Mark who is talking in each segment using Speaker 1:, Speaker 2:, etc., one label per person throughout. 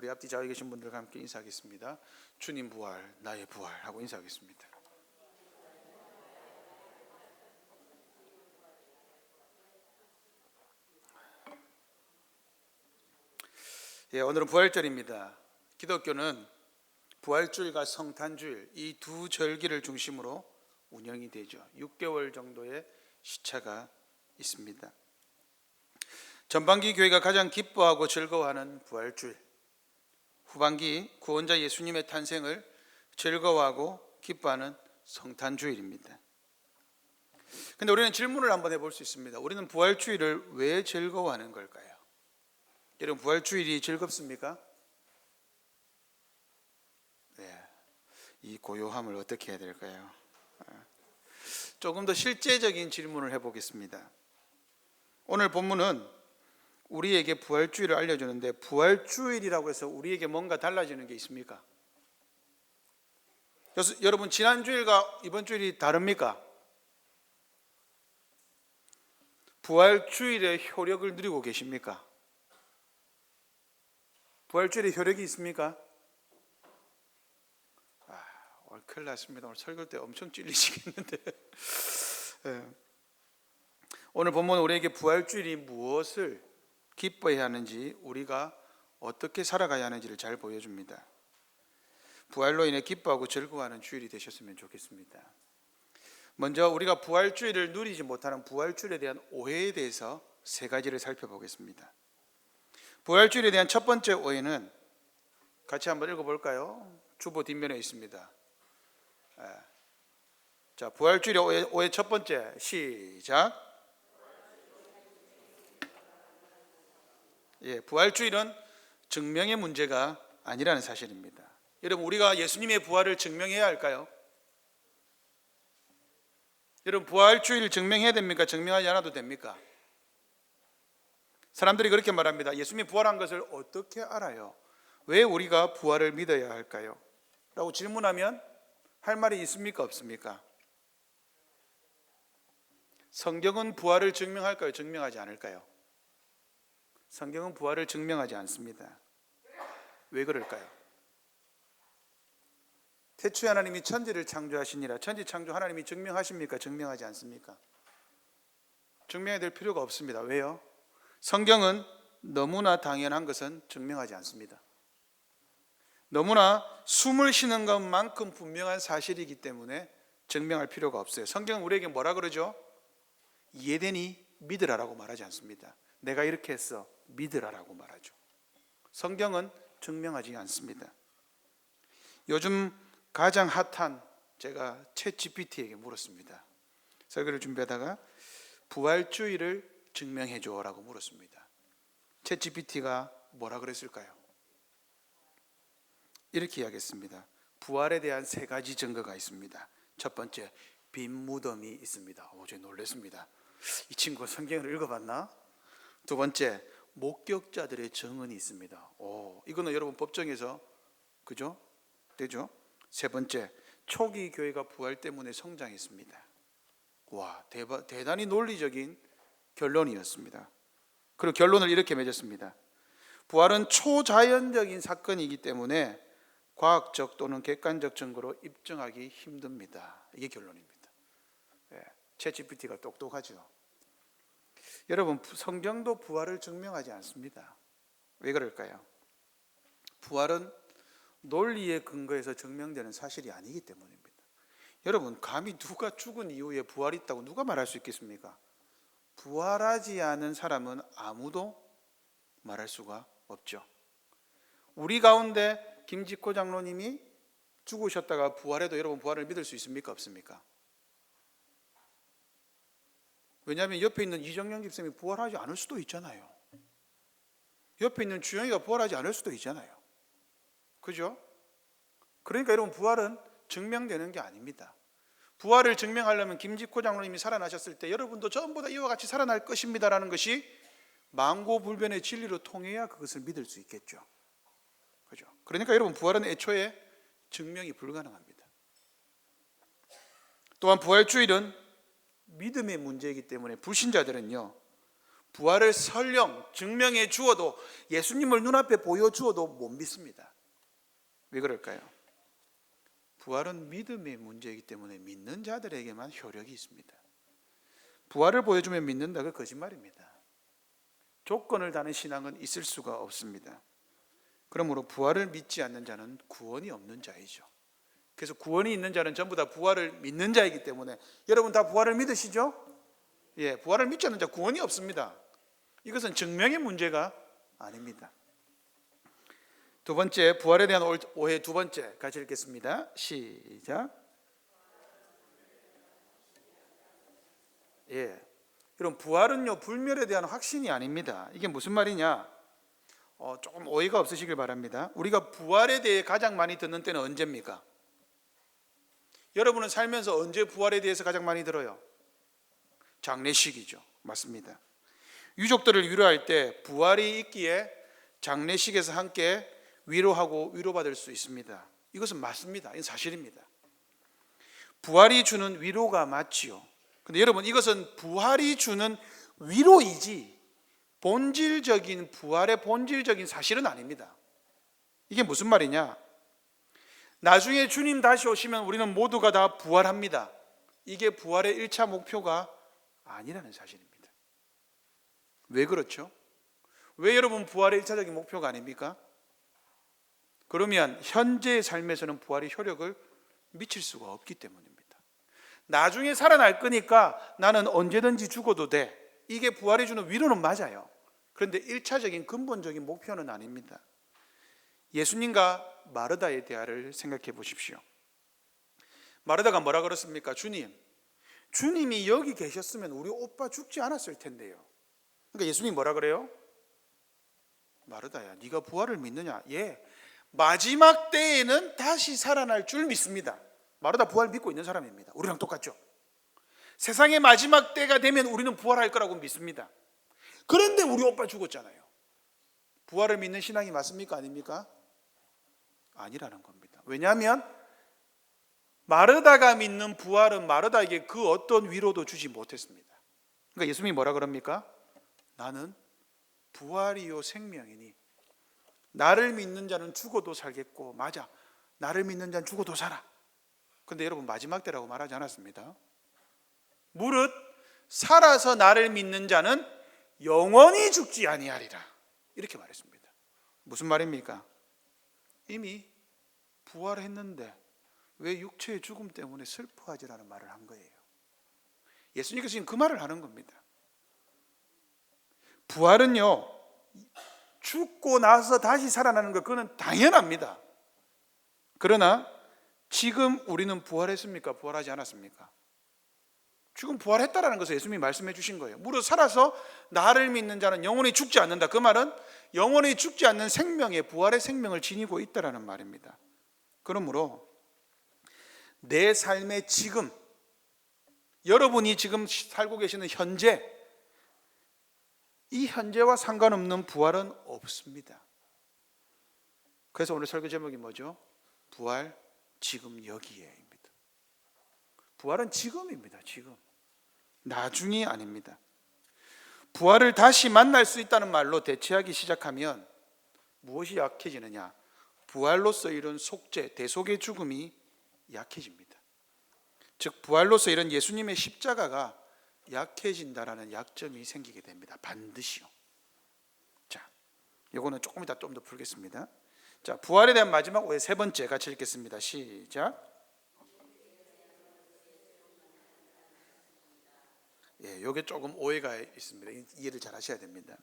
Speaker 1: 우리 앞뒤 좌우에 계신 분들과 함께 인사하겠습니다. 주님 부활, 나의 부활 하고 인사하겠습니다. 오늘은 부활절입니다. 기독교는 부활주일과 성탄주일 이 두 절기를 중심으로 운영이 되죠. 6개월 정도의 시차가 있습니다. 전반기 교회가 가장 기뻐하고 즐거워하는 부활주일, 후반기 구원자 예수님의 탄생을 즐거워하고 기뻐하는 성탄주일입니다. 그런데 우리는 질문을 한번 해볼 수 있습니다. 우리는 부활주일을 왜 즐거워하는 걸까요? 여러분, 부활주일이 즐겁습니까? 네, 이 고요함을 어떻게 해야 될까요? 조금 더 실제적인 질문을 해보겠습니다. 오늘 본문은 우리에게 부활주일을 알려주는데, 부활주일이라고 해서 우리에게 뭔가 달라지는 게 있습니까? 그래서 여러분, 지난 주일과 이번 주일이 다릅니까? 부활주일의 효력을 누리고 계십니까? 부활주일의 효력이 있습니까? 오늘 큰일 났습니다. 오늘 설교 때 엄청 찔리시겠는데. 오늘 본문은 우리에게 부활주일이 무엇을 기뻐해야 하는지, 우리가 어떻게 살아가야 하는지를 잘 보여줍니다. 부활로 인해 기뻐하고 즐거워하는 주일이 되셨으면 좋겠습니다. 먼저 우리가 부활주일을 누리지 못하는 부활주일에 대한 오해에 대해서 세 가지를 살펴보겠습니다. 부활주일에 대한 첫 번째 오해는 같이 한번 읽어볼까요? 주보 뒷면에 있습니다. 자, 부활주일의 오해 첫 번째, 시작. 부활주일은 증명의 문제가 아니라는 사실입니다. 여러분, 우리가 예수님의 부활을 증명해야 할까요? 여러분, 부활주일 증명해야 됩니까? 증명하지 않아도 됩니까? 사람들이 그렇게 말합니다. 예수님이 부활한 것을 어떻게 알아요? 왜 우리가 부활을 믿어야 할까요? 라고 질문하면 할 말이 있습니까? 없습니까? 성경은 부활을 증명할까요? 증명하지 않을까요? 성경은 부활을 증명하지 않습니다. 왜 그럴까요? 태초에 하나님이 천지를 창조하시니라. 천지 창조 하나님이 증명하십니까? 증명하지 않습니까? 증명해야 될 필요가 없습니다. 왜요? 성경은 너무나 당연한 것은 증명하지 않습니다. 너무나 숨을 쉬는 것만큼 분명한 사실이기 때문에 증명할 필요가 없어요. 성경은 우리에게 뭐라 그러죠? 이해되니 믿으라라고 말하지 않습니다. 내가 이렇게 했어, 믿으라라고 말하죠. 성경은 증명하지 않습니다. 요즘 가장 핫한, 제가 챗GPT에게 물었습니다. 설교를 준비하다가 부활주일을 증명해줘 라고 물었습니다. 챗GPT가 뭐라 그랬을까요? 이렇게 이야기했습니다. 부활에 대한 세 가지 증거가 있습니다. 첫 번째, 빈 무덤이 있습니다. 제가 놀랐습니다. 이 친구가 성경을 읽어봤나? 두 번째, 목격자들의 증언이 있습니다. 이거는 여러분 법정에서 그죠? 되죠? 세 번째, 초기 교회가 부활 때문에 성장했습니다. 와, 대단히 논리적인 결론이었습니다. 그리고 결론을 이렇게 맺었습니다. 부활은 초자연적인 사건이기 때문에 과학적 또는 객관적 증거로 입증하기 힘듭니다. 이게 결론입니다. 챗GPT가 똑똑하죠. 여러분, 성경도 부활을 증명하지 않습니다. 왜 그럴까요? 부활은 논리의 근거에서 증명되는 사실이 아니기 때문입니다. 여러분, 감히 누가 죽은 이후에 부활이 있다고 누가 말할 수 있겠습니까? 부활하지 않은 사람은 아무도 말할 수가 없죠. 우리 가운데 김직호 장로님이 죽으셨다가 부활해도 여러분 부활을 믿을 수 있습니까? 없습니까? 왜냐하면 옆에 있는 이정영 집사님이 부활하지 않을 수도 있잖아요. 옆에 있는 주영이가 부활하지 않을 수도 있잖아요. 그죠? 그러니까 여러분, 부활은 증명되는 게 아닙니다. 부활을 증명하려면 김직호 장로님이 살아나셨을 때 여러분도 전부 다 이와 같이 살아날 것입니다라는 것이 만고불변의 진리로 통해야 그것을 믿을 수 있겠죠. 그죠? 그러니까 여러분, 부활은 애초에 증명이 불가능합니다. 또한 부활주일은 믿음의 문제이기 때문에 불신자들은요, 부활을 설령 증명해 주어도, 예수님을 눈앞에 보여주어도 못 믿습니다. 왜 그럴까요? 부활은 믿음의 문제이기 때문에 믿는 자들에게만 효력이 있습니다. 부활을 보여주면 믿는다, 그 거짓말입니다. 조건을 다는 신앙은 있을 수가 없습니다. 그러므로 부활을 믿지 않는 자는 구원이 없는 자이죠. 그래서 구원이 있는 자는 전부 다 부활을 믿는 자이기 때문에, 여러분 다 부활을 믿으시죠? 예, 부활을 믿지 않는 자 구원이 없습니다. 이것은 증명의 문제가 아닙니다. 두 번째, 부활에 대한 오해 두 번째 같이 읽겠습니다. 시작. 예, 여러분 부활은요 불멸에 대한 확신이 아닙니다. 이게 무슨 말이냐? 조금 오해가 없으시길 바랍니다. 우리가 부활에 대해 가장 많이 듣는 때는 언제입니까? 여러분은 살면서 언제 부활에 대해서 가장 많이 들어요? 장례식이죠. 맞습니다. 유족들을 위로할 때 부활이 있기에 장례식에서 함께 위로하고 위로받을 수 있습니다. 이것은 맞습니다. 이건 사실입니다. 부활이 주는 위로가 맞지요. 근데 여러분, 이것은 부활이 주는 위로이지 본질적인, 부활의 본질적인 사실은 아닙니다. 이게 무슨 말이냐? 나중에 주님 다시 오시면 우리는 모두가 다 부활합니다. 이게 부활의 1차 목표가 아니라는 사실입니다. 왜 그렇죠? 왜 여러분 부활의 1차적인 목표가 아닙니까? 그러면 현재의 삶에서는 부활의 효력을 미칠 수가 없기 때문입니다. 나중에 살아날 거니까 나는 언제든지 죽어도 돼. 이게 부활이 주는 위로는 맞아요. 그런데 1차적인 근본적인 목표는 아닙니다. 예수님과 마르다의 대화를 생각해 보십시오. 마르다가 뭐라 그랬습니까? 주님이 여기 계셨으면 우리 오빠 죽지 않았을 텐데요. 그러니까 예수님이 뭐라 그래요? 마르다야, 네가 부활을 믿느냐? 예, 마지막 때에는 다시 살아날 줄 믿습니다. 마르다 부활 믿고 있는 사람입니다. 우리랑 똑같죠? 세상의 마지막 때가 되면 우리는 부활할 거라고 믿습니다. 그런데 우리 오빠 죽었잖아요. 부활을 믿는 신앙이 맞습니까? 아닙니까? 아니라는 겁니다. 왜냐하면 마르다가 믿는 부활은 마르다에게 그 어떤 위로도 주지 못했습니다. 그러니까 예수님이 뭐라 그럽니까? 나는 부활이요 생명이니 나를 믿는 자는 죽어도 살겠고, 맞아, 나를 믿는 자는 죽어도 살아. 그런데 여러분, 마지막 때라고 말하지 않았습니다. 무릇 살아서 나를 믿는 자는 영원히 죽지 아니하리라, 이렇게 말했습니다. 무슨 말입니까? 이미 부활했는데 왜 육체의 죽음 때문에 슬퍼하지라는 말을 한 거예요. 예수님께서 지금 그 말을 하는 겁니다. 부활은요, 죽고 나서 다시 살아나는 것, 그건 당연합니다. 그러나 지금 우리는 부활했습니까? 부활하지 않았습니까? 지금 부활했다라는 것을 예수님이 말씀해 주신 거예요. 무릇 살아서 나를 믿는 자는 영원히 죽지 않는다. 그 말은 영원히 죽지 않는 생명의, 부활의 생명을 지니고 있다라는 말입니다. 그러므로 내 삶의 지금, 여러분이 지금 살고 계시는 현재, 이 현재와 상관없는 부활은 없습니다. 그래서 오늘 설교 제목이 뭐죠? 부활 지금 여기에입니다. 부활은 지금입니다. 지금, 나중이 아닙니다. 부활을 다시 만날 수 있다는 말로 대체하기 시작하면 무엇이 약해지느냐? 부활로서 이룬 속죄, 대속의 죽음이 약해집니다. 즉 부활로서 이런 예수님의 십자가가 약해진다라는 약점이 생기게 됩니다. 반드시요. 자, 이거는 조금 이따 좀 더 풀겠습니다. 자, 부활에 대한 마지막 오해 세 번째 같이 읽겠습니다. 시작. 예, 이게 조금 오해가 있습니다. 이해를 잘 하셔야 됩니다.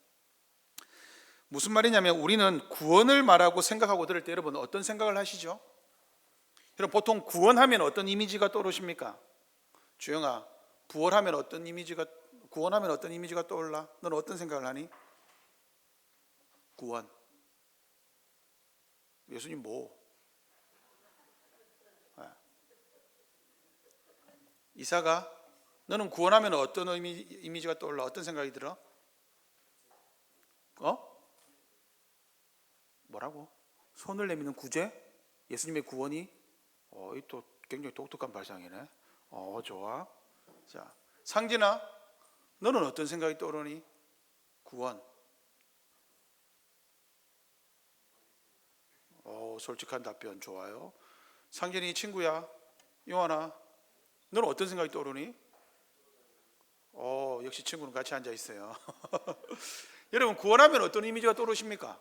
Speaker 1: 무슨 말이냐면 우리는 구원을 말하고 생각하고 들을 때 여러분 어떤 생각을 하시죠? 여러분 보통 구원하면 어떤 이미지가 떠오르십니까? 주영아, 구원하면 어떤 이미지가 떠올라? 너는 어떤 생각을 하니? 구원. 예수님 뭐? 이사가, 너는 구원하면 어떤 이미지가 떠올라? 어떤 생각이 들어? 뭐라고? 손을 내미는 구제? 예수님의 구원이? 이 또 굉장히 독특한 발상이네. 좋아. 자, 상진아, 너는 어떤 생각이 떠오르니? 구원. 솔직한 답변 좋아요. 상진이 친구야, 용환아, 너는 어떤 생각이 떠오르니? 역시 친구는 같이 앉아 있어요. 여러분, 구원하면 어떤 이미지가 떠오르십니까?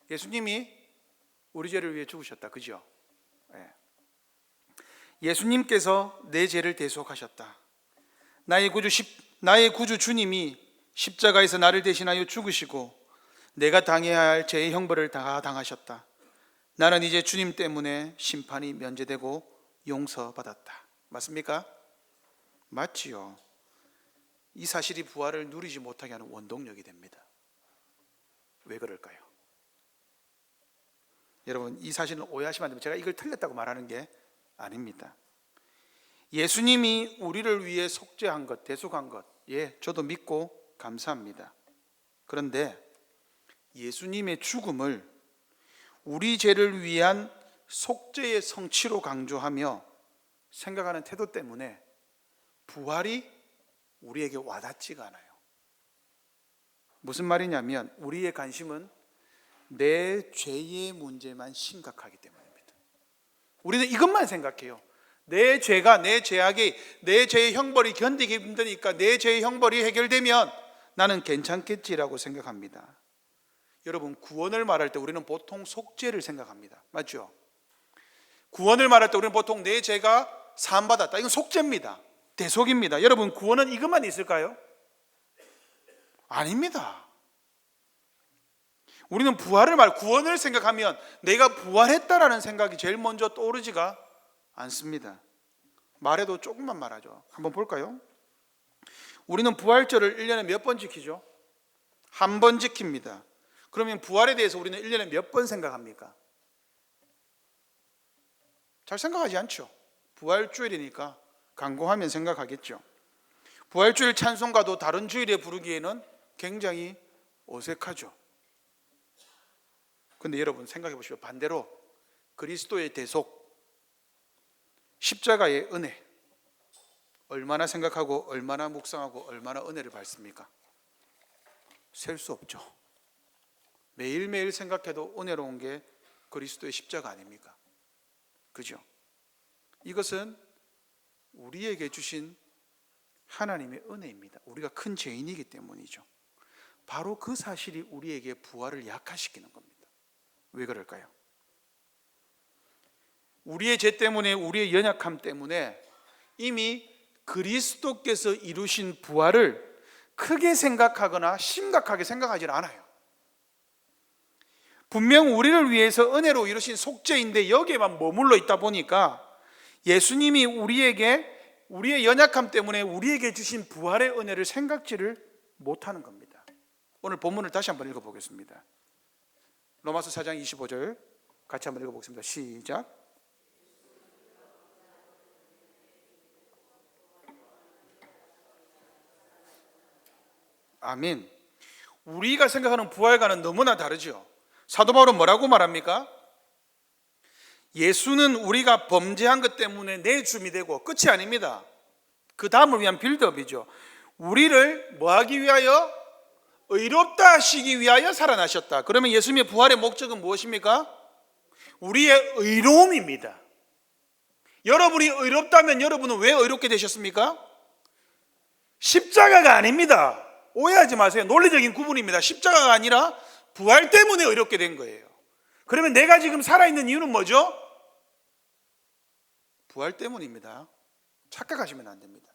Speaker 1: 예수님이 우리 죄를 위해 죽으셨다, 그죠? 네. 예수님께서 내 죄를 대속하셨다. 나의 구주 주님이 십자가에서 나를 대신하여 죽으시고 내가 당해야 할 죄의 형벌을 다 당하셨다. 나는 이제 주님 때문에 심판이 면제되고 용서받았다. 맞습니까? 맞지요. 이 사실이 부활을 누리지 못하게 하는 원동력이 됩니다. 왜 그럴까요? 여러분, 이 사실은 오해하시면 안 됩니다. 제가 이걸 틀렸다고 말하는 게 아닙니다. 예수님이 우리를 위해 속죄한 것, 대속한 것, 저도 믿고 감사합니다. 그런데 예수님의 죽음을 우리 죄를 위한 속죄의 성취로 강조하며 생각하는 태도 때문에 부활이 우리에게 와닿지가 않아요. 무슨 말이냐면 우리의 관심은 내 죄의 문제만 심각하기 때문입니다. 우리는 이것만 생각해요. 내 죄가, 내 죄악이, 내 죄의 형벌이 견디기 힘드니까 내 죄의 형벌이 해결되면 나는 괜찮겠지라고 생각합니다. 여러분, 구원을 말할 때 우리는 보통 속죄를 생각합니다. 맞죠? 구원을 말할 때 우리는 보통 내 죄가 사함받았다. 이건 속죄입니다. 대속입니다. 여러분, 구원은 이것만 있을까요? 아닙니다. 우리는 구원을 생각하면 내가 부활했다라는 생각이 제일 먼저 떠오르지가 않습니다. 말해도 조금만 말하죠. 한번 볼까요? 우리는 부활절을 1년에 몇 번 지키죠? 한 번 지킵니다. 그러면 부활에 대해서 우리는 1년에 몇 번 생각합니까? 잘 생각하지 않죠. 부활주일이니까 간구하면 생각하겠죠. 부활주일 찬송가도 다른 주일에 부르기에는 굉장히 어색하죠. 그런데 여러분 생각해 보시오. 반대로 그리스도의 대속, 십자가의 은혜, 얼마나 생각하고 얼마나 묵상하고 얼마나 은혜를 받습니까? 셀 수 없죠. 매일매일 생각해도 은혜로운 게 그리스도의 십자가 아닙니까? 그죠? 이것은 우리에게 주신 하나님의 은혜입니다. 우리가 큰 죄인이기 때문이죠. 바로 그 사실이 우리에게 부활을 약화시키는 겁니다. 왜 그럴까요? 우리의 죄 때문에, 우리의 연약함 때문에 이미 그리스도께서 이루신 부활을 크게 생각하거나 심각하게 생각하지 않아요. 분명 우리를 위해서 은혜로 이루신 속죄인데 여기에만 머물러 있다 보니까 예수님이 우리의 연약함 때문에 우리에게 주신 부활의 은혜를 생각지를 못하는 겁니다. 오늘 본문을 다시 한번 읽어보겠습니다. 로마서 4장 25절 같이 한번 읽어보겠습니다. 시작. 아멘. 우리가 생각하는 부활과는 너무나 다르죠. 사도 바울은 뭐라고 말합니까? 예수는 우리가 범죄한 것 때문에 내 줌이 되고 끝이 아닙니다. 그 다음을 위한 빌드업이죠. 우리를 뭐하기 위하여? 의롭다 하시기 위하여 살아나셨다. 그러면 예수님의 부활의 목적은 무엇입니까? 우리의 의로움입니다. 여러분이 의롭다면 여러분은 왜 의롭게 되셨습니까? 십자가가 아닙니다. 오해하지 마세요. 논리적인 구분입니다. 십자가가 아니라 부활 때문에 의롭게 된 거예요. 그러면 내가 지금 살아있는 이유는 뭐죠? 부활 때문입니다. 착각하시면 안 됩니다.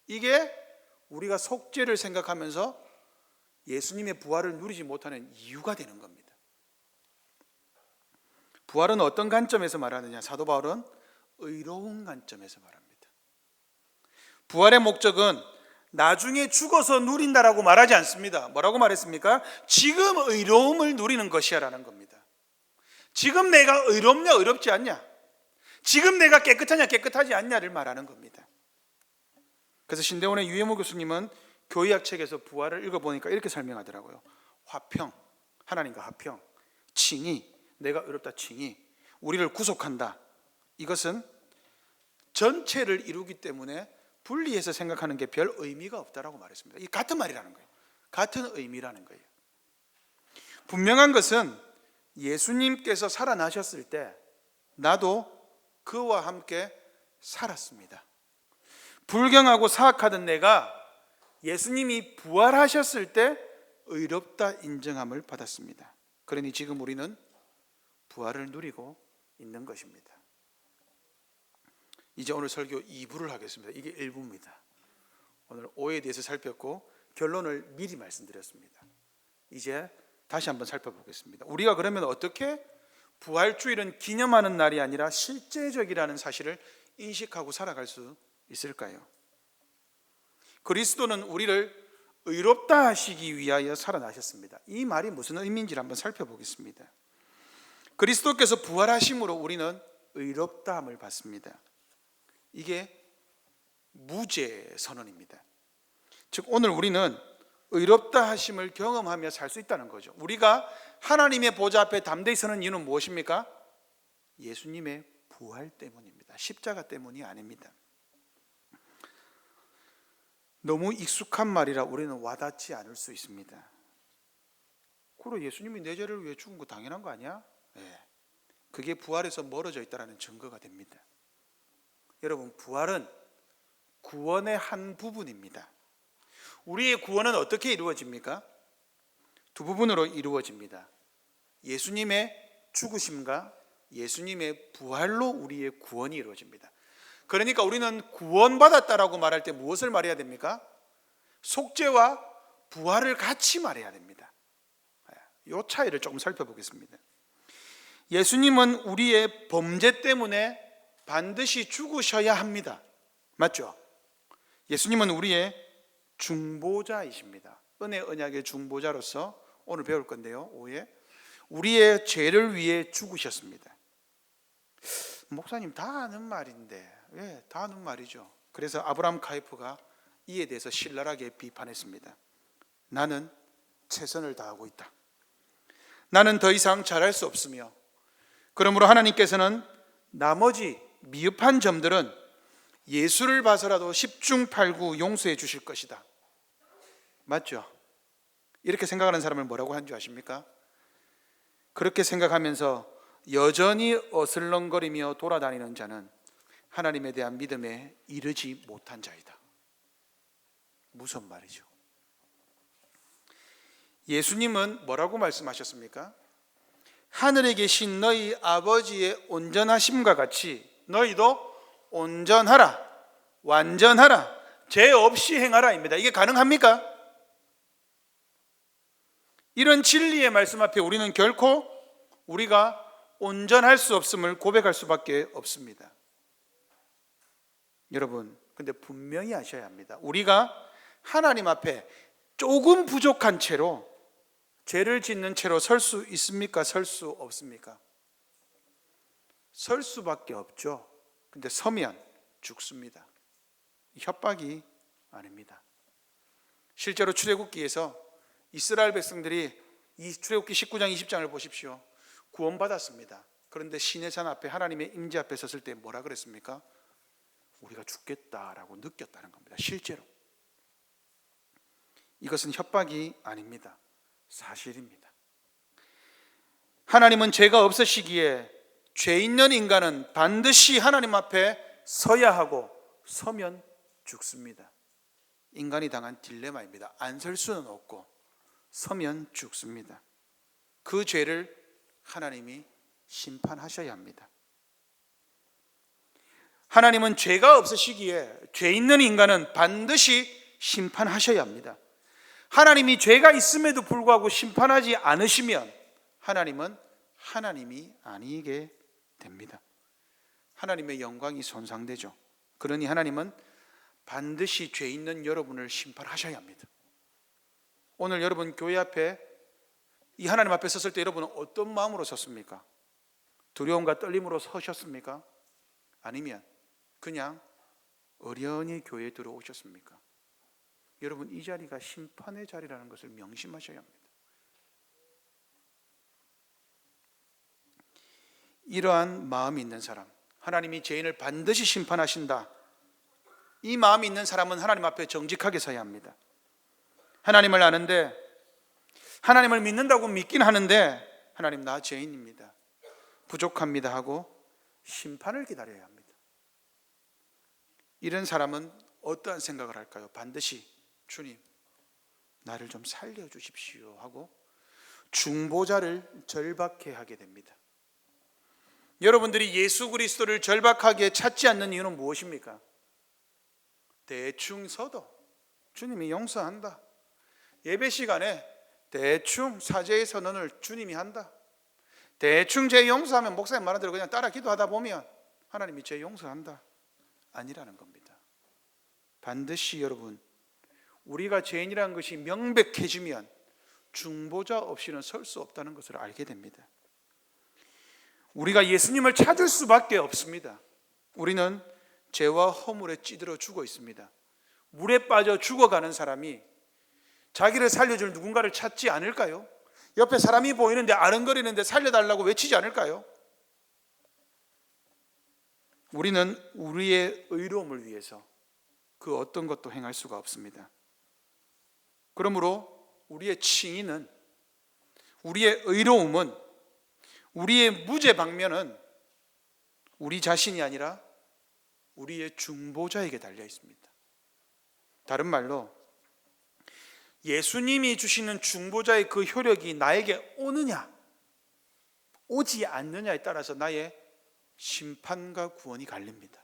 Speaker 1: 이게 우리가 속죄를 생각하면서 예수님의 부활을 누리지 못하는 이유가 되는 겁니다. 부활은 어떤 관점에서 말하느냐? 사도 바울은 의로운 관점에서 말합니다. 부활의 목적은 나중에 죽어서 누린다라고 말하지 않습니다. 뭐라고 말했습니까? 지금 의로움을 누리는 것이야라는 겁니다. 지금 내가 의롭냐 의롭지 않냐, 지금 내가 깨끗하냐 깨끗하지 않냐를 말하는 겁니다. 그래서 신대원의 유해모 교수님은 교의학 책에서 부활을 읽어보니까 이렇게 설명하더라고요. 화평, 하나님과 화평, 칭의, 내가 의롭다 칭의, 우리를 구속한다. 이것은 전체를 이루기 때문에 분리해서 생각하는 게 별 의미가 없다라고 말했습니다. 이 같은 말이라는 거예요. 같은 의미라는 거예요. 분명한 것은 예수님께서 살아나셨을 때 나도 그와 함께 살았습니다. 불경하고 사악하던 내가 예수님이 부활하셨을 때 의롭다 인정함을 받았습니다. 그러니 지금 우리는 부활을 누리고 있는 것입니다. 이제 오늘 설교 2부를 하겠습니다. 이게 1부입니다. 오늘 오해에 대해서 살폈고 결론을 미리 말씀드렸습니다. 이제 다시 한번 살펴보겠습니다. 우리가 그러면 어떻게 부활주일은 기념하는 날이 아니라 실제적이라는 사실을 인식하고 살아갈 수 있을까요? 그리스도는 우리를 의롭다 하시기 위하여 살아나셨습니다. 이 말이 무슨 의미인지를 한번 살펴보겠습니다. 그리스도께서 부활하심으로 우리는 의롭다함을 받습니다. 이게 무죄 선언입니다. 즉 오늘 우리는 의롭다 하심을 경험하며 살 수 있다는 거죠. 우리가 하나님의 보좌 앞에 담대히 서는 이유는 무엇입니까? 예수님의 부활 때문입니다. 십자가 때문이 아닙니다. 너무 익숙한 말이라 우리는 와닿지 않을 수 있습니다. 그래, 예수님이 내 죄를 위해 죽은 거 당연한 거 아니야? 네. 그게 부활에서 멀어져 있다는 증거가 됩니다. 여러분, 부활은 구원의 한 부분입니다. 우리의 구원은 어떻게 이루어집니까? 두 부분으로 이루어집니다. 예수님의 죽으심과 예수님의 부활로 우리의 구원이 이루어집니다. 그러니까 우리는 구원받았다라고 말할 때 무엇을 말해야 됩니까? 속죄와 부활을 같이 말해야 됩니다. 이 차이를 조금 살펴보겠습니다. 예수님은 우리의 범죄 때문에 반드시 죽으셔야 합니다. 맞죠? 예수님은 우리의 중보자이십니다. 은혜 언약의 중보자로서 오늘 배울 건데요. 5회 우리의 죄를 위해 죽으셨습니다. 목사님 다 아는 말인데 왜 다 아는 말이죠. 그래서 아브라함 카이프가 이에 대해서 신랄하게 비판했습니다. 나는 최선을 다하고 있다. 나는 더 이상 잘할 수 없으며 그러므로 하나님께서는 나머지 미흡한 점들은 예수를 봐서라도 10중 8구 용서해 주실 것이다. 맞죠? 이렇게 생각하는 사람을 뭐라고 한 줄 아십니까? 그렇게 생각하면서 여전히 어슬렁거리며 돌아다니는 자는 하나님에 대한 믿음에 이르지 못한 자이다. 무슨 말이죠? 예수님은 뭐라고 말씀하셨습니까? 하늘에 계신 너희 아버지의 온전하심과 같이 너희도 온전하라, 완전하라, 죄 없이 행하라입니다. 이게 가능합니까? 이런 진리의 말씀 앞에 우리는 결코 우리가 온전할 수 없음을 고백할 수밖에 없습니다. 여러분, 근데 분명히 아셔야 합니다. 우리가 하나님 앞에 조금 부족한 채로 죄를 짓는 채로 설 수 있습니까? 설 수 없습니까? 설 수밖에 없죠. 근데 서면 죽습니다. 협박이 아닙니다. 실제로 출애굽기에서 이스라엘 백성들이 이 출애굽기 19장 20장을 보십시오. 구원받았습니다. 그런데 시내산 앞에 하나님의 임재 앞에 섰을 때 뭐라 그랬습니까? 우리가 죽겠다라고 느꼈다는 겁니다. 실제로. 이것은 협박이 아닙니다. 사실입니다. 하나님은 죄가 없으시기에 죄 있는 인간은 반드시 하나님 앞에 서야 하고 서면 죽습니다. 인간이 당한 딜레마입니다. 안 설 수는 없고 서면 죽습니다. 그 죄를 하나님이 심판하셔야 합니다. 하나님은 죄가 없으시기에 죄 있는 인간은 반드시 심판하셔야 합니다. 하나님이 죄가 있음에도 불구하고 심판하지 않으시면 하나님은 하나님이 아니게 됩니다. 하나님의 영광이 손상되죠. 그러니 하나님은 반드시 죄 있는 여러분을 심판하셔야 합니다. 오늘 여러분 교회 앞에 이 하나님 앞에 섰을 때 여러분은 어떤 마음으로 섰습니까? 두려움과 떨림으로 서셨습니까? 아니면 그냥 어련히 교회에 들어오셨습니까? 여러분, 이 자리가 심판의 자리라는 것을 명심하셔야 합니다. 이러한 마음이 있는 사람, 하나님이 죄인을 반드시 심판하신다, 이 마음이 있는 사람은 하나님 앞에 정직하게 서야 합니다. 하나님을 아는데, 하나님을 믿는다고 믿긴 하는데, 하나님 나 죄인입니다, 부족합니다 하고 심판을 기다려야 합니다. 이런 사람은 어떠한 생각을 할까요? 반드시 주님 나를 좀 살려주십시오 하고 중보자를 절박해 하게 됩니다. 여러분들이 예수 그리스도를 절박하게 찾지 않는 이유는 무엇입니까? 대충 서도 주님이 용서한다, 예배 시간에 대충 사죄의 선언을 주님이 한다, 대충 죄 용서하면 목사님 말한 대로 그냥 따라 기도하다 보면 하나님이 죄 용서한다, 아니라는 겁니다. 반드시 여러분, 우리가 죄인이라는 것이 명백해지면 중보자 없이는 설 수 없다는 것을 알게 됩니다. 우리가 예수님을 찾을 수밖에 없습니다. 우리는 죄와 허물에 찌들어 죽어 있습니다. 물에 빠져 죽어가는 사람이 자기를 살려줄 누군가를 찾지 않을까요? 옆에 사람이 보이는데 아른거리는데 살려달라고 외치지 않을까요? 우리는 우리의 의로움을 위해서 그 어떤 것도 행할 수가 없습니다. 그러므로 우리의 칭의는, 우리의 의로움은, 우리의 무죄 방면은 우리 자신이 아니라 우리의 중보자에게 달려 있습니다. 다른 말로 예수님이 주시는 중보자의 그 효력이 나에게 오느냐 오지 않느냐에 따라서 나의 심판과 구원이 갈립니다.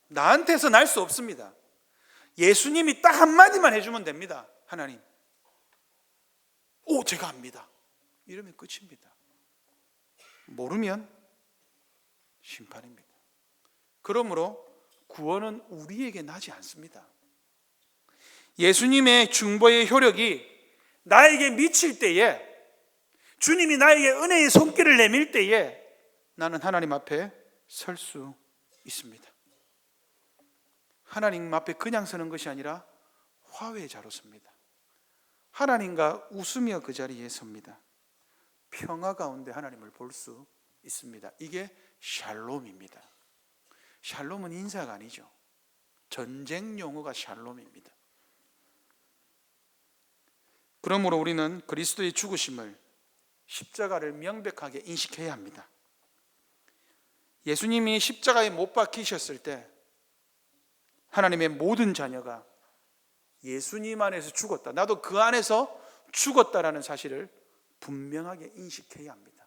Speaker 1: 나한테서 날 수 없습니다. 예수님이 딱 한마디만 해주면 됩니다. 하나님, 제가 압니다, 이러면 끝입니다. 모르면 심판입니다. 그러므로 구원은 우리에게 나지 않습니다. 예수님의 중보의 효력이 나에게 미칠 때에, 주님이 나에게 은혜의 손길을 내밀 때에 나는 하나님 앞에 설 수 있습니다. 하나님 앞에 그냥 서는 것이 아니라 화해자로 섭니다. 하나님과 웃으며 그 자리에 섭니다. 평화 가운데 하나님을 볼 수 있습니다. 이게 샬롬입니다. 샬롬은 인사가 아니죠. 전쟁 용어가 샬롬입니다. 그러므로 우리는 그리스도의 죽으심을, 십자가를 명백하게 인식해야 합니다. 예수님이 십자가에 못 박히셨을 때 하나님의 모든 자녀가 예수님 안에서 죽었다, 나도 그 안에서 죽었다라는 사실을 분명하게 인식해야 합니다.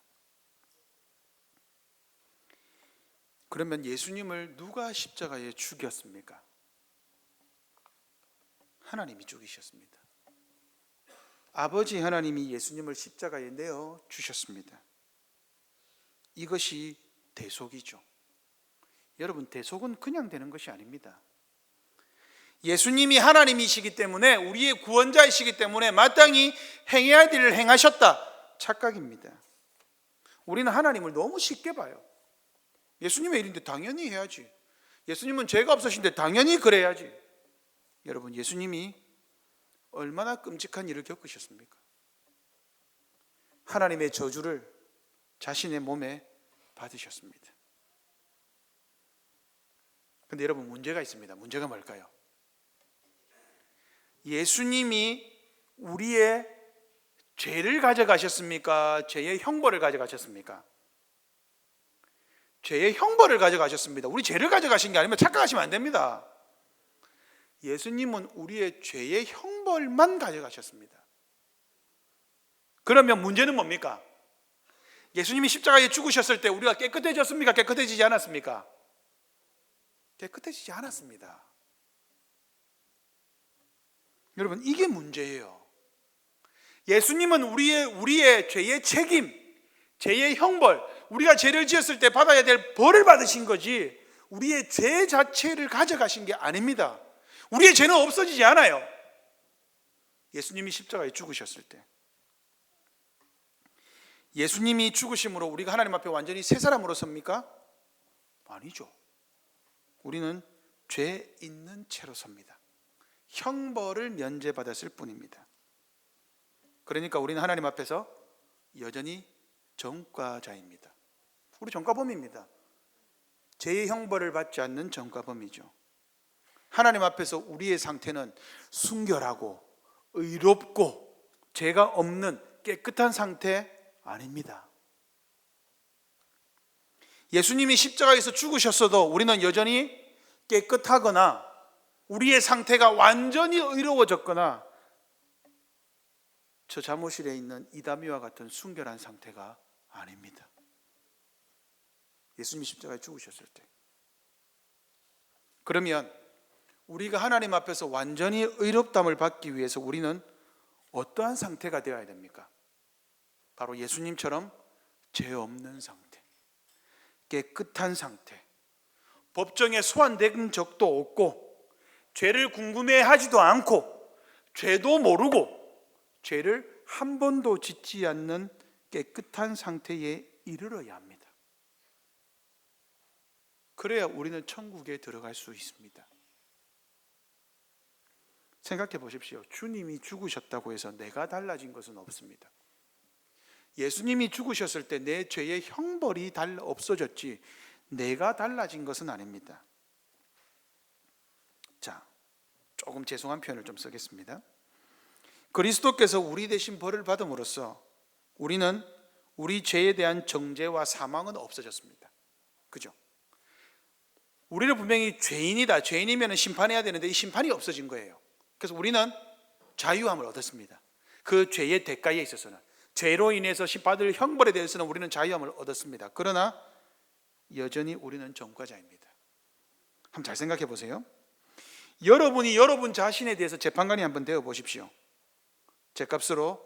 Speaker 1: 그러면 예수님을 누가 십자가에 죽였습니까? 하나님이 죽이셨습니다. 아버지 하나님이 예수님을 십자가에 내어 주셨습니다. 이것이 대속이죠. 여러분, 대속은 그냥 되는 것이 아닙니다. 예수님이 하나님이시기 때문에, 우리의 구원자이시기 때문에 마땅히 행해야 할 일을 행하셨다, 착각입니다. 우리는 하나님을 너무 쉽게 봐요. 예수님의 일인데 당연히 해야지, 예수님은 죄가 없으신데 당연히 그래야지. 여러분, 예수님이 얼마나 끔찍한 일을 겪으셨습니까? 하나님의 저주를 자신의 몸에 받으셨습니다. 그런데 여러분, 문제가 있습니다. 문제가 뭘까요? 예수님이 우리의 죄를 가져가셨습니까? 죄의 형벌을 가져가셨습니까? 죄의 형벌을 가져가셨습니다. 우리 죄를 가져가신 게 아니면 착각하시면 안 됩니다. 예수님은 우리의 죄의 형벌만 가져가셨습니다. 그러면 문제는 뭡니까? 예수님이 십자가에 죽으셨을 때 우리가 깨끗해졌습니까? 깨끗해지지 않았습니까? 깨끗해지지 않았습니다. 여러분, 이게 문제예요. 예수님은 우리의 죄의 책임, 죄의 형벌, 우리가 죄를 지었을 때 받아야 될 벌을 받으신 거지, 우리의 죄 자체를 가져가신 게 아닙니다. 우리의 죄는 없어지지 않아요. 예수님이 십자가에 죽으셨을 때, 예수님이 죽으심으로 우리가 하나님 앞에 완전히 새 사람으로 섭니까? 아니죠. 우리는 죄 있는 채로 섭니다. 형벌을 면제받았을 뿐입니다. 그러니까 우리는 하나님 앞에서 여전히 전과자입니다. 우리 전과범입니다. 죄의 형벌을 받지 않는 전과범이죠. 하나님 앞에서 우리의 상태는 순결하고 의롭고 죄가 없는 깨끗한 상태 아닙니다. 예수님이 십자가에서 죽으셨어도 우리는 여전히 깨끗하거나 우리의 상태가 완전히 의로워졌거나 저 잠옷실에 있는 이다미와 같은 순결한 상태가 아닙니다. 예수님이 십자가에 죽으셨을 때. 그러면 우리가 하나님 앞에서 완전히 의롭다함을 받기 위해서 우리는 어떠한 상태가 되어야 됩니까? 바로 예수님처럼 죄 없는 상태, 깨끗한 상태, 법정에 소환된 적도 없고 죄를 궁금해하지도 않고 죄도 모르고 죄를 한 번도 짓지 않는 깨끗한 상태에 이르러야 합니다. 그래야 우리는 천국에 들어갈 수 있습니다. 생각해 보십시오. 주님이 죽으셨다고 해서 내가 달라진 것은 없습니다. 예수님이 죽으셨을 때 내 죄의 형벌이 없어졌지 내가 달라진 것은 아닙니다. 자, 조금 죄송한 표현을 좀 쓰겠습니다. 그리스도께서 우리 대신 벌을 받음으로써 우리는 우리 죄에 대한 정죄와 사망은 없어졌습니다. 그죠? 우리는 분명히 죄인이다. 죄인이면 심판해야 되는데 이 심판이 없어진 거예요. 그래서 우리는 자유함을 얻었습니다. 그 죄의 대가에 있어서는, 죄로 인해서 받을 형벌에 대해서는 우리는 자유함을 얻었습니다. 그러나 여전히 우리는 전과자입니다. 한번 잘 생각해 보세요. 여러분이 여러분 자신에 대해서 재판관이 한번 되어 보십시오. 죄값으로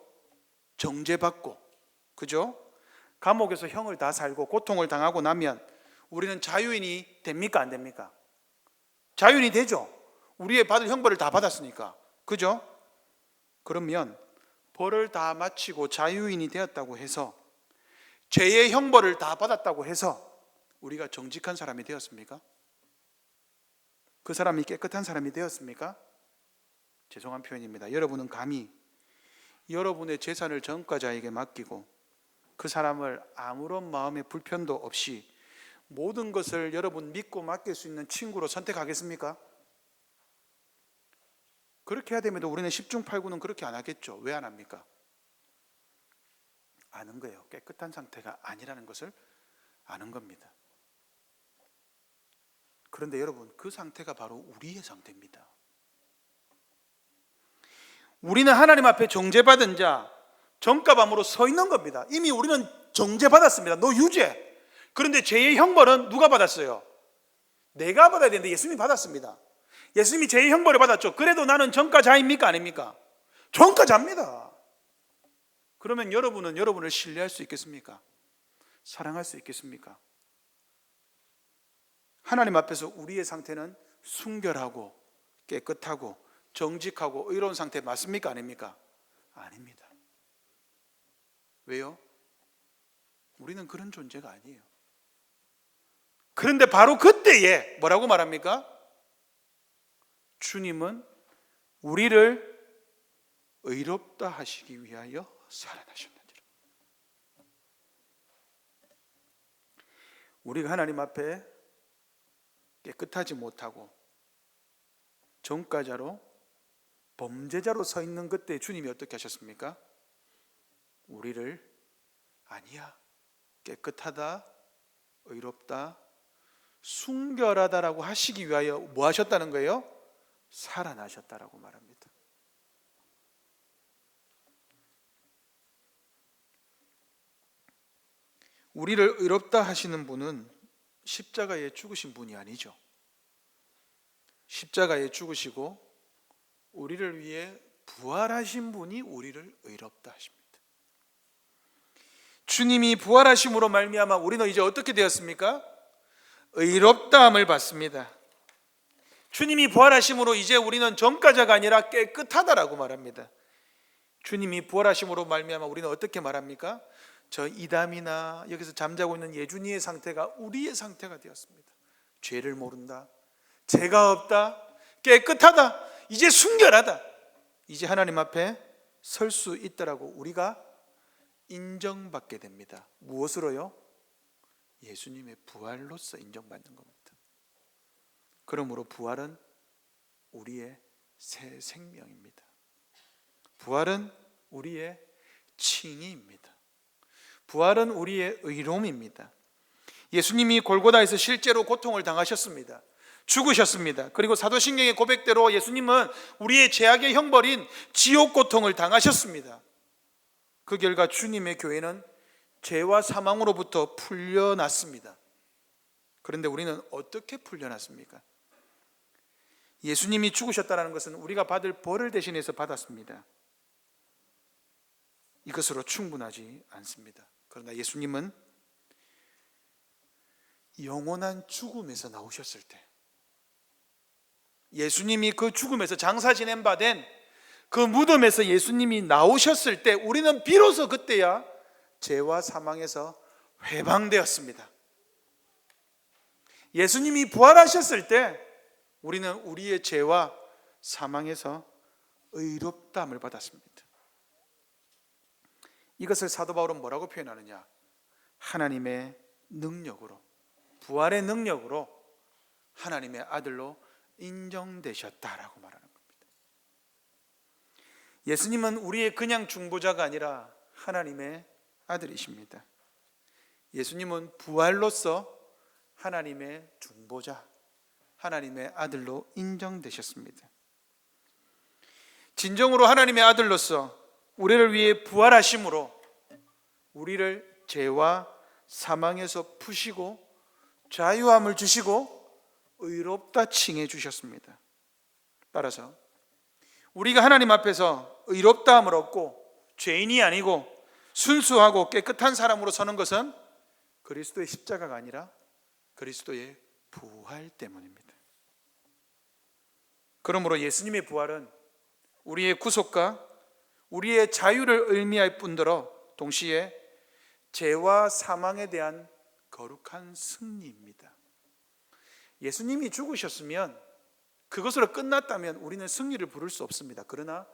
Speaker 1: 정죄받고, 그죠? 감옥에서 형을 다 살고 고통을 당하고 나면 우리는 자유인이 됩니까? 안 됩니까? 자유인이 되죠. 우리의 받을 형벌을 다 받았으니까. 그죠? 그러면 벌을 다 마치고 자유인이 되었다고 해서, 죄의 형벌을 다 받았다고 해서 우리가 정직한 사람이 되었습니까? 그 사람이 깨끗한 사람이 되었습니까? 죄송한 표현입니다. 여러분은 감히 여러분의 재산을 전과자에게 맡기고 그 사람을 아무런 마음의 불편도 없이 모든 것을 여러분 믿고 맡길 수 있는 친구로 선택하겠습니까? 그렇게 해야 됩니다. 우리는 10중 8구는 그렇게 안 하겠죠. 왜 안 합니까? 아는 거예요. 깨끗한 상태가 아니라는 것을 아는 겁니다. 그런데 여러분, 그 상태가 바로 우리의 상태입니다. 우리는 하나님 앞에 정죄받은 자, 정가밤으로 서 있는 겁니다. 이미 우리는 정죄받았습니다. 너 유죄. 그런데 죄의 형벌은 누가 받았어요? 내가 받아야 되는데 예수님이 받았습니다. 예수님이 죄의 형벌을 받았죠. 그래도 나는 전과자입니까? 아닙니까? 전과자입니다. 그러면 여러분은 여러분을 신뢰할 수 있겠습니까? 사랑할 수 있겠습니까? 하나님 앞에서 우리의 상태는 순결하고 깨끗하고 정직하고 의로운 상태 맞습니까? 아닙니까? 아닙니다. 왜요? 우리는 그런 존재가 아니에요. 그런데 바로 그때에 뭐라고 말합니까? 주님은 우리를 의롭다 하시기 위하여 살아나셨느니라. 우리가 하나님 앞에 깨끗하지 못하고 전과자로 범죄자로 서 있는 그때 주님이 어떻게 하셨습니까? 우리를 아니야, 깨끗하다, 의롭다, 순결하다라고 하시기 위하여 뭐 하셨다는 거예요? 살아나셨다라고 말합니다. 우리를 의롭다 하시는 분은 십자가에 죽으신 분이 아니죠. 십자가에 죽으시고 우리를 위해 부활하신 분이 우리를 의롭다 하십니다. 주님이 부활하심으로 말미암아 우리는 이제 어떻게 되었습니까? 의롭다함을 받습니다. 주님이 부활하심으로 이제 우리는 전과자가 아니라 깨끗하다라고 말합니다. 주님이 부활하심으로 말미암아 우리는 어떻게 말합니까? 저 이담이나 여기서 잠자고 있는 예준이의 상태가 우리의 상태가 되었습니다. 죄를 모른다, 죄가 없다, 깨끗하다, 이제 순결하다, 이제 하나님 앞에 설 수 있다라고 우리가 인정받게 됩니다. 무엇으로요? 예수님의 부활로서 인정받는 겁니다. 그러므로 부활은 우리의 새 생명입니다. 부활은 우리의 칭의입니다. 부활은 우리의 의로움입니다. 예수님이 골고다에서 실제로 고통을 당하셨습니다. 죽으셨습니다. 그리고 사도신경의 고백대로 예수님은 우리의 죄악의 형벌인 지옥 고통을 당하셨습니다. 그 결과 주님의 교회는 죄와 사망으로부터 풀려났습니다. 그런데 우리는 어떻게 풀려났습니까? 예수님이 죽으셨다는 것은 우리가 받을 벌을 대신해서 받았습니다. 이것으로 충분하지 않습니다. 그러나 예수님은 영원한 죽음에서 나오셨을 때, 예수님이 그 죽음에서 장사 지낸 바 된 그 무덤에서 예수님이 나오셨을 때 우리는 비로소 그때야 죄와 사망에서 해방되었습니다. 예수님이 부활하셨을 때 우리는 우리의 죄와 사망에서 의롭다함을 받았습니다. 이것을 사도 바울은 뭐라고 표현하느냐? 하나님의 능력으로, 부활의 능력으로 하나님의 아들로 인정되셨다라고 말하는 겁니다. 예수님은 우리의 그냥 중보자가 아니라 하나님의 아들이십니다. 예수님은 부활로서 하나님의 중보자, 하나님의 아들로 인정되셨습니다. 진정으로 하나님의 아들로서 우리를 위해 부활하심으로 우리를 죄와 사망에서 푸시고 자유함을 주시고 의롭다 칭해 주셨습니다. 따라서 우리가 하나님 앞에서 의롭다함을 얻고 죄인이 아니고 순수하고 깨끗한 사람으로 서는 것은 그리스도의 십자가가 아니라 그리스도의 부활 때문입니다. 그러므로 예수님의 부활은 우리의 구속과 우리의 자유를 의미할 뿐더러 동시에 죄와 사망에 대한 거룩한 승리입니다. 예수님이 죽으셨으면, 그것으로 끝났다면 우리는 승리를 부를 수 없습니다. 그러나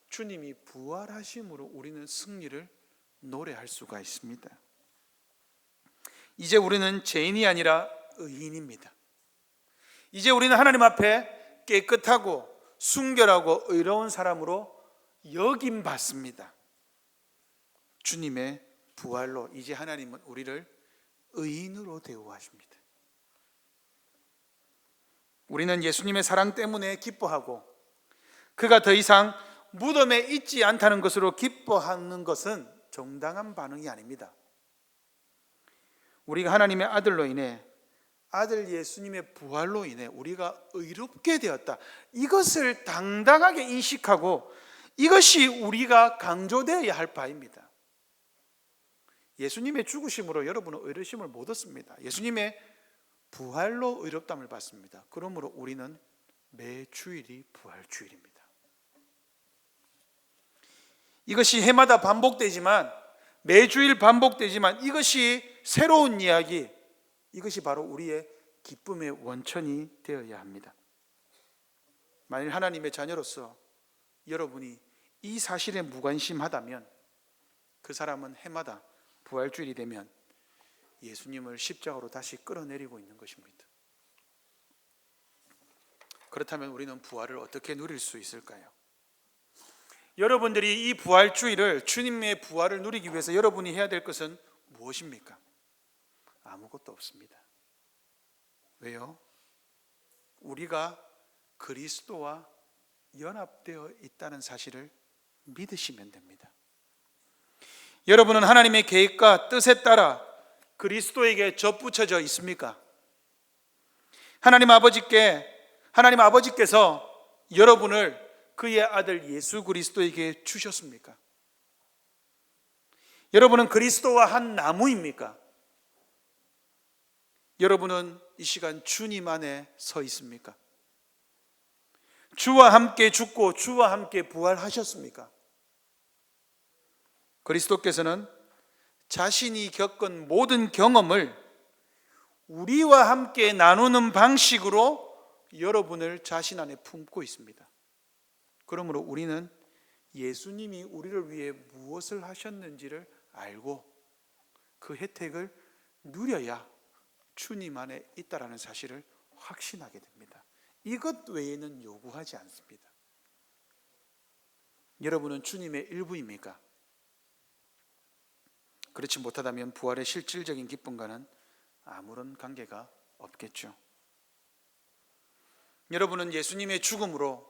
Speaker 1: 주님이 부활하심으로 우리는 승리를 노래할 수가 있습니다. 이제 우리는 죄인이 아니라 의인입니다. 이제 우리는 하나님 앞에 깨끗하고 순결하고 의로운 사람으로 여김받습니다. 주님의 부활로 이제 하나님은 우리를 의인으로 대우하십니다. 우리는 예수님의 사랑 때문에 기뻐하고 그가 더 이상 무덤에 있지 않다는 것으로 기뻐하는 것은 정당한 반응이 아닙니다. 우리가 하나님의 아들로 인해, 아들 예수님의 부활로 인해 우리가 의롭게 되었다, 이것을 당당하게 인식하고 이것이 우리가 강조되어야 할 바입니다. 예수님의 죽으심으로 여러분은 의로우심을 못 얻습니다. 예수님의 부활로 의롭다함을 받습니다. 그러므로 우리는 매 주일이 부활주일입니다. 이것이 해마다 반복되지만, 매주일 반복되지만 이것이 새로운 이야기, 이것이 바로 우리의 기쁨의 원천이 되어야 합니다. 만일 하나님의 자녀로서 여러분이 이 사실에 무관심하다면 그 사람은 해마다 부활주일이 되면 예수님을 십자가로 다시 끌어내리고 있는 것입니다. 그렇다면 우리는 부활을 어떻게 누릴 수 있을까요? 여러분들이 이 부활주일을, 주님의 부활을 누리기 위해서 여러분이 해야 될 것은 무엇입니까? 아무것도 없습니다. 왜요? 우리가 그리스도와 연합되어 있다는 사실을 믿으시면 됩니다. 여러분은 하나님의 계획과 뜻에 따라 그리스도에게 접붙여져 있습니까? 하나님 아버지께서 여러분을 그의 아들 예수 그리스도에게 주셨습니까? 여러분은 그리스도와 한 나무입니까? 여러분은 이 시간 주님 안에 서 있습니까? 주와 함께 죽고 주와 함께 부활하셨습니까? 그리스도께서는 자신이 겪은 모든 경험을 우리와 함께 나누는 방식으로 여러분을 자신 안에 품고 있습니다. 그러므로 우리는 예수님이 우리를 위해 무엇을 하셨는지를 알고 그 혜택을 누려야 주님 안에 있다라는 사실을 확신하게 됩니다. 이것 외에는 요구하지 않습니다. 여러분은 주님의 일부입니까? 그렇지 못하다면 부활의 실질적인 기쁨과는 아무런 관계가 없겠죠. 여러분은 예수님의 죽음으로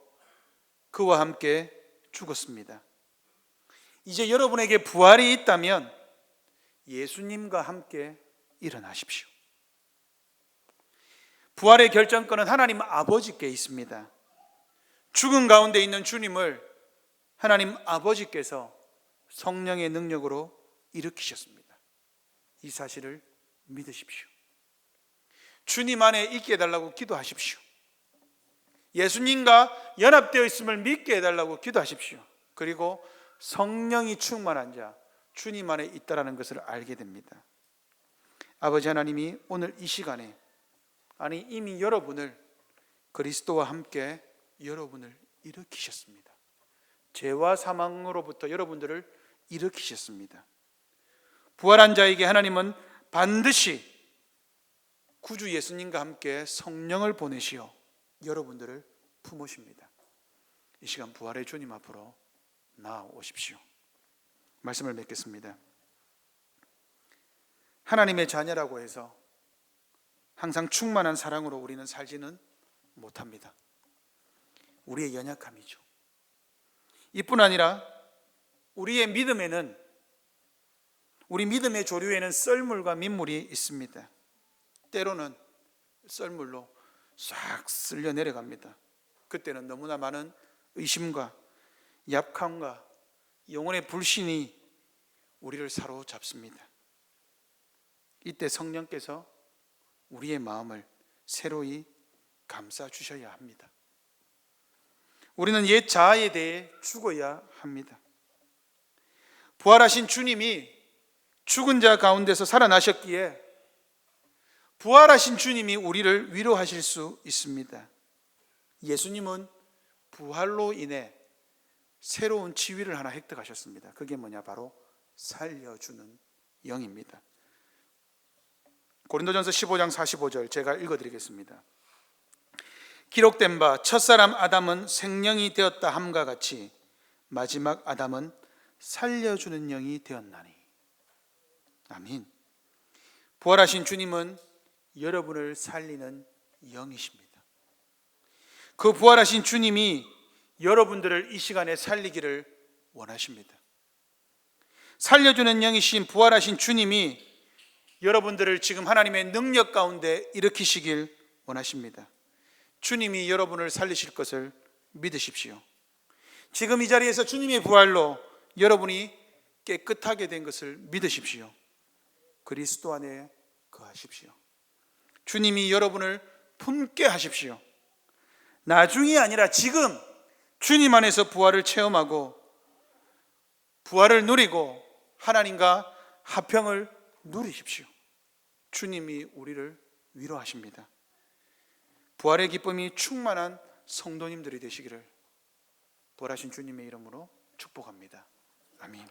Speaker 1: 그와 함께 죽었습니다. 이제 여러분에게 부활이 있다면 예수님과 함께 일어나십시오. 부활의 결정권은 하나님 아버지께 있습니다. 죽음 가운데 있는 주님을 하나님 아버지께서 성령의 능력으로 일으키셨습니다. 이 사실을 믿으십시오. 주님 안에 있게 해달라고 기도하십시오. 예수님과 연합되어 있음을 믿게 해달라고 기도하십시오. 그리고 성령이 충만한 자, 주님 안에 있다라는 것을 알게 됩니다. 아버지 하나님이 오늘 이 시간에, 아니 이미 여러분을 그리스도와 함께 여러분을 일으키셨습니다. 죄와 사망으로부터 여러분들을 일으키셨습니다. 부활한 자에게 하나님은 반드시 구주 예수님과 함께 성령을 보내시어 여러분들을 품으십니다. 이 시간 부활의 주님 앞으로 나아오십시오. 말씀을 맺겠습니다. 하나님의 자녀라고 해서 항상 충만한 사랑으로 우리는 살지는 못합니다. 우리의 연약함이죠. 이뿐 아니라 우리의 믿음에는, 우리 믿음의 조류에는 썰물과 민물이 있습니다. 때로는 썰물로 싹 쓸려 내려갑니다. 그때는 너무나 많은 의심과 약함과 영혼의 불신이 우리를 사로잡습니다. 이때 성령께서 우리의 마음을 새로이 감싸 주셔야 합니다. 우리는 옛 자아에 대해 죽어야 합니다. 부활하신 주님이 죽은 자 가운데서 살아나셨기에 부활하신 주님이 우리를 위로하실 수 있습니다. 예수님은 부활로 인해 새로운 지위를 하나 획득하셨습니다. 그게 뭐냐? 바로 살려주는 영입니다. 고린도전서 15장 45절 제가 읽어드리겠습니다. 기록된 바 첫사람 아담은 생령이 되었다 함과 같이 마지막 아담은 살려주는 영이 되었나니. 아멘. 부활하신 주님은 여러분을 살리는 영이십니다. 그 부활하신 주님이 여러분들을 이 시간에 살리기를 원하십니다. 살려주는 영이신 부활하신 주님이 여러분들을 지금 하나님의 능력 가운데 일으키시길 원하십니다. 주님이 여러분을 살리실 것을 믿으십시오. 지금 이 자리에서 주님의 부활로 여러분이 깨끗하게 된 것을 믿으십시오. 그리스도 안에 거하십시오. 주님이 여러분을 품게 하십시오. 나중이 아니라 지금 주님 안에서 부활을 체험하고 부활을 누리고 하나님과 화평을 누리십시오. 주님이 우리를 위로하십니다. 부활의 기쁨이 충만한 성도님들이 되시기를 부활하신 주님의 이름으로 축복합니다. 아멘.